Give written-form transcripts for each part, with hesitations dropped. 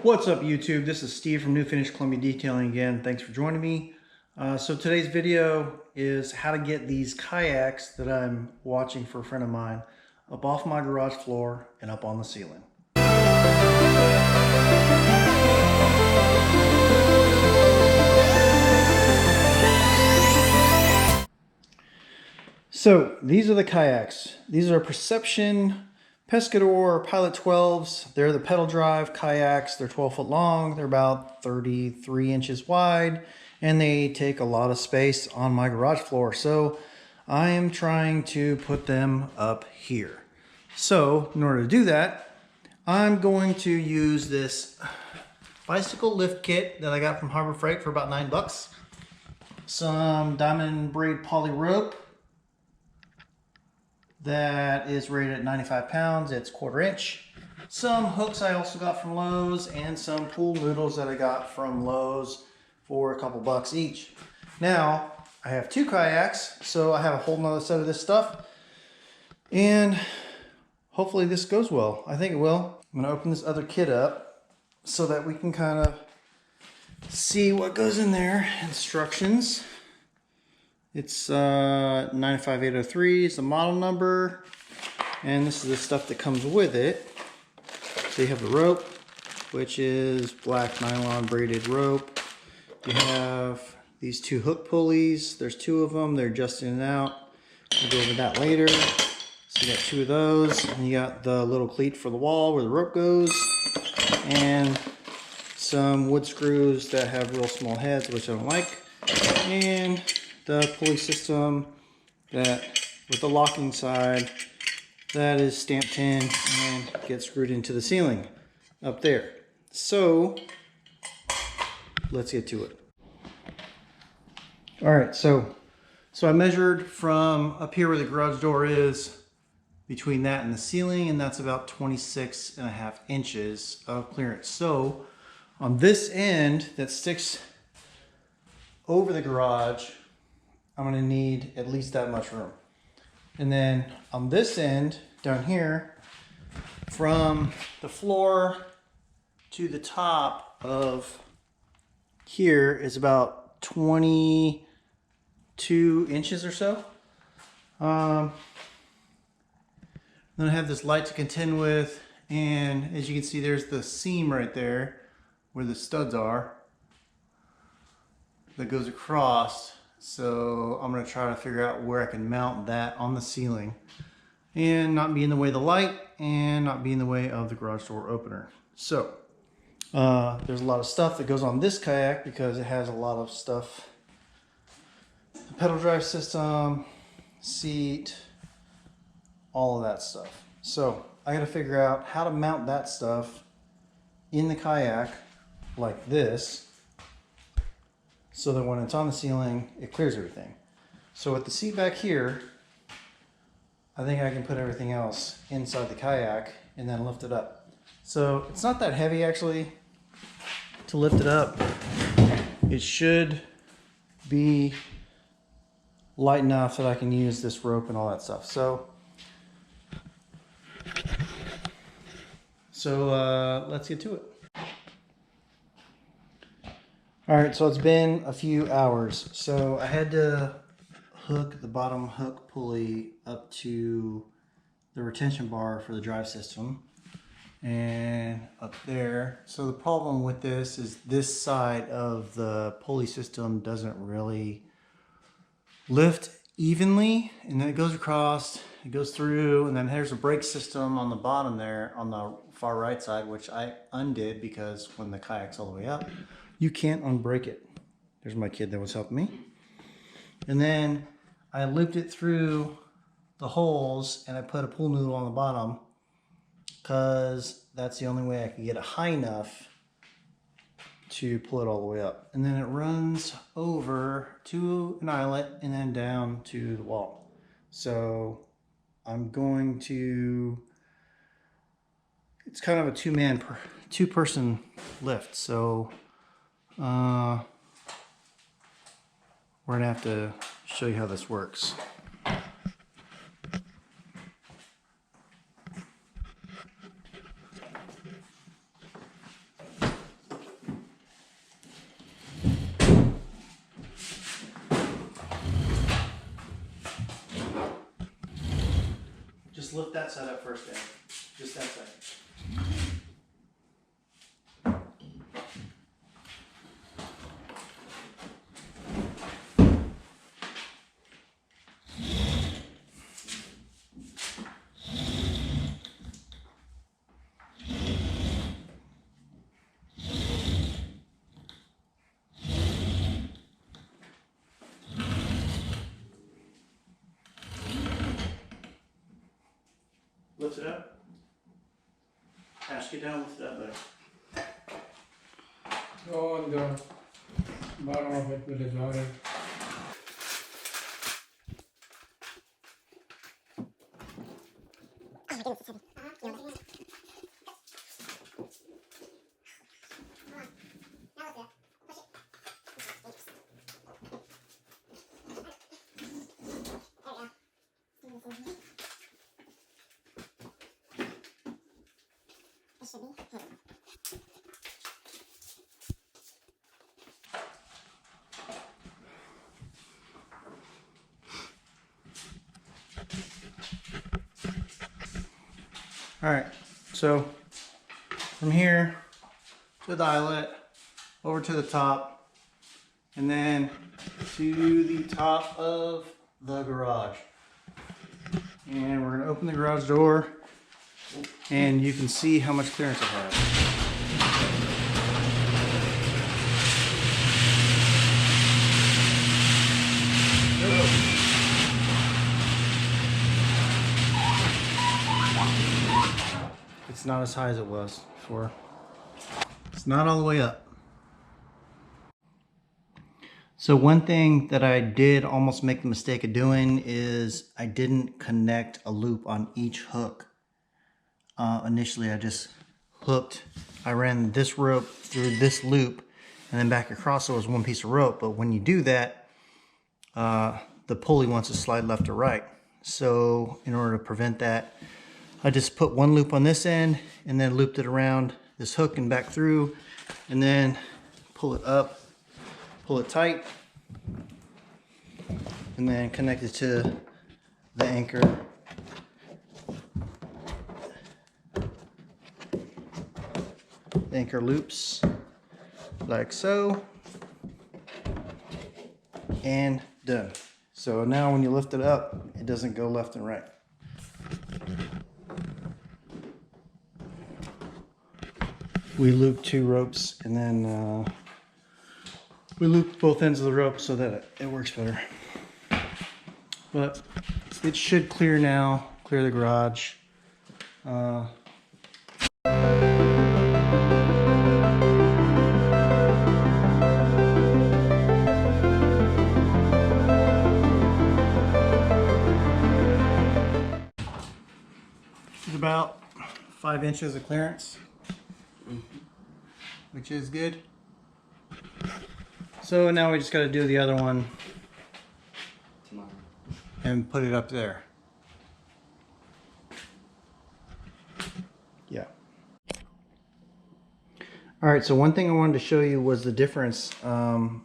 What's up YouTube? This is Steve from New Finish Columbia Detailing again. Thanks for joining me. So today's video is how to get these kayaks that I'm watching for a friend of mine up off my garage floor and up on the ceiling. So these are the kayaks. These are Perception Pescador Pilot 12s. They're the pedal drive kayaks. They're 12 foot long. They're about 33 inches wide, and they take a lot of space on my garage floor. So I am trying to put them up here. So in order to do that, I'm going to use this bicycle lift kit that I got from Harbor Freight for about $9. Some diamond braid poly rope that is rated at 95 pounds. It's 1/4 inch. Some hooks I also got from Lowe's, and some pool noodles that I got from Lowe's for a couple bucks each. Now I have two kayaks, so I have a whole nother set of this stuff, and hopefully this goes well. I think it will. I'm gonna open this other kit up so that we can kind of see what goes in there. Instructions. It's 95803 is the model number, and this is the stuff that comes with it. So you have the rope, which is black nylon braided rope. You have these two hook pulleys. There's two of them. They're just in and out. We'll go over that later. So you got two of those, and you got the little cleat for the wall where the rope goes, and some wood screws that have real small heads, which I don't like, and the pulley system that with the locking side that is stamped in and gets screwed into the ceiling up there. So let's get to it. All right, so I measured from up here where the garage door is between that and the ceiling, and that's about 26.5 inches of clearance. So on this end that sticks over the garage, I'm going to need at least that much room. And then on this end down here, from the floor to the top of here is about 22 inches or so. Then I have this light to contend with, and as you can see, there's the seam right there where the studs are that goes across. So I'm going to try to figure out where I can mount that on the ceiling and not be in the way of the light and not be in the way of the garage door opener. So there's a lot of stuff that goes on this kayak because it has a lot of stuff. The pedal drive system, seat, all of that stuff. So I got to figure out how to mount that stuff in the kayak like this, so that when it's on the ceiling, it clears everything. So with the seat back here, I think I can put everything else inside the kayak and then lift it up. So it's not that heavy actually to lift it up. It should be light enough that I can use this rope and all that stuff. So let's get to it. All right, so it's been a few hours. So I had to hook the bottom hook pulley up to the retention bar for the drive system and up there. So the problem with this is this side of the pulley system doesn't really lift evenly, and then it goes across, it goes through, and then there's a brake system on the bottom there on the far right side, which I undid because when the kayak's all the way up, you can't unbrake it. There's my kid that was helping me. And then I looped it through the holes and I put a pool noodle on the bottom because that's the only way I could get it high enough to pull it all the way up. And then it runs over to an eyelet and then down to the wall. So I'm going to, it's kind of a two-person lift. So we're gonna have to show you how this works. lift that side up first, Dad. Just that side. Lift it up. Ash, get down, lift it up better. Go on the bottom of it with the line. All right, so from here to the eyelet, over to the top, and then to the top of the garage. And we're gonna open the garage door, and you can see how much clearance it has. It's not as high as it was before. It's not all the way up. So one thing that I did almost make the mistake of doing is I didn't connect a loop on each hook. Initially I just I ran this rope through this loop and then back across, so it was one piece of rope. But when you do that, the pulley wants to slide left or right. So in order to prevent that, I just put one loop on this end and then looped it around this hook and back through, and then pull it up, pull it tight, and then connect it to the anchor. The anchor loops like so, and done. So now when you lift it up, it doesn't go left and right. We loop 2 ropes, and then we loop both ends of the rope so that it works better. But it should clear now, clear the garage. It's about 5 inches of clearance, which is good. So now we just got to do the other one and put it up there. Yeah. All right, so one thing I wanted to show you was the difference in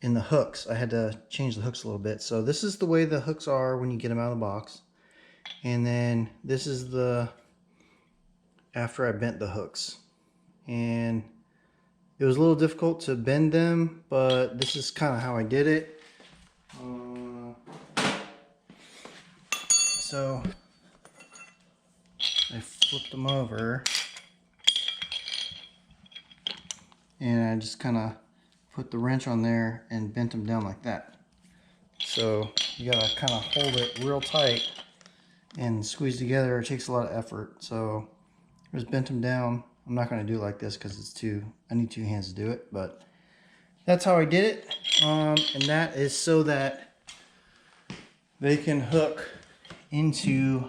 the hooks. I had to change the hooks a little bit. So this is the way the hooks are when you get them out of the box. And then this is the after I bent the hooks. And it was a little difficult to bend them, but this is kind of how I did it. So I flipped them over and I just kind of put the wrench on there and bent them down like that. So you gotta kind of hold it real tight and squeeze together. It takes a lot of effort. So I just bent them down. I'm not going to do it like this because it's I need 2 hands to do it, but that's how I did it. And that is so that they can hook into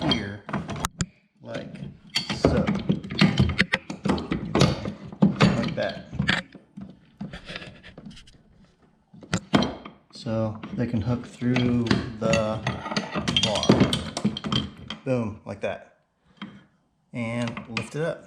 here like so, like that. So they can hook through the bar. Boom, like that. And lift it up.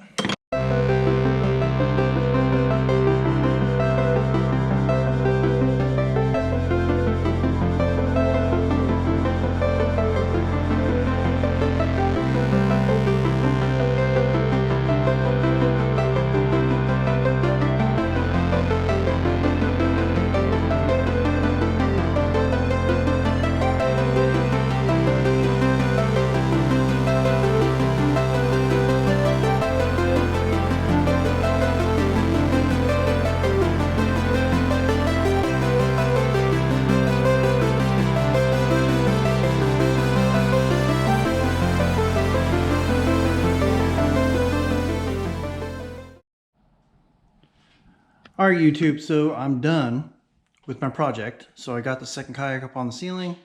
All right, YouTube, so I'm done with my project. So I got the second kayak up on the ceiling.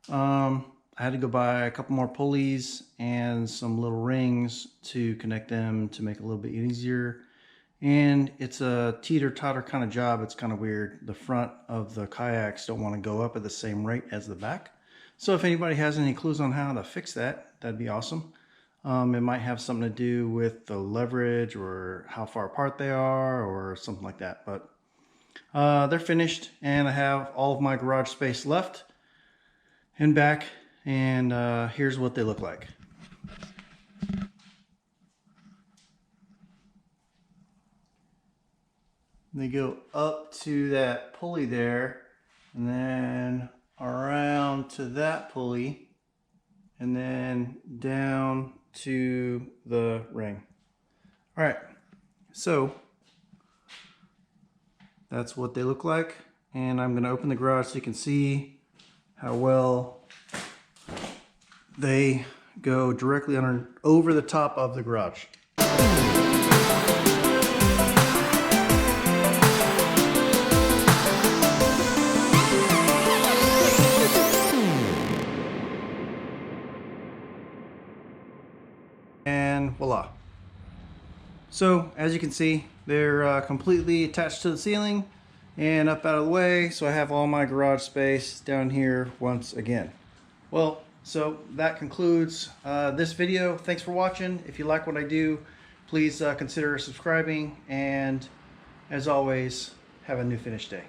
I had to go buy a couple more pulleys and some little rings to connect them to make it a little bit easier. And it's a teeter-totter kind of job. It's kind of weird. The front of the kayaks don't want to go up at the same rate as the back. So if anybody has any clues on how to fix that, that'd be awesome. It might have something to do with the leverage or how far apart they are or something like that. But they're finished, and I have all of my garage space left and back. And here's what they look like. They go up to that pulley there, and then around to that pulley, and then down to the ring. All right, so that's what they look like. And I'm gonna open the garage so you can see how well they go directly over the top of the garage. And voila. So as you can see, they're completely attached to the ceiling and up out of the way. So I have all my garage space down here once again. Well, so that concludes this video. Thanks for watching. If you like what I do, please consider subscribing. And as always, have a new finished day.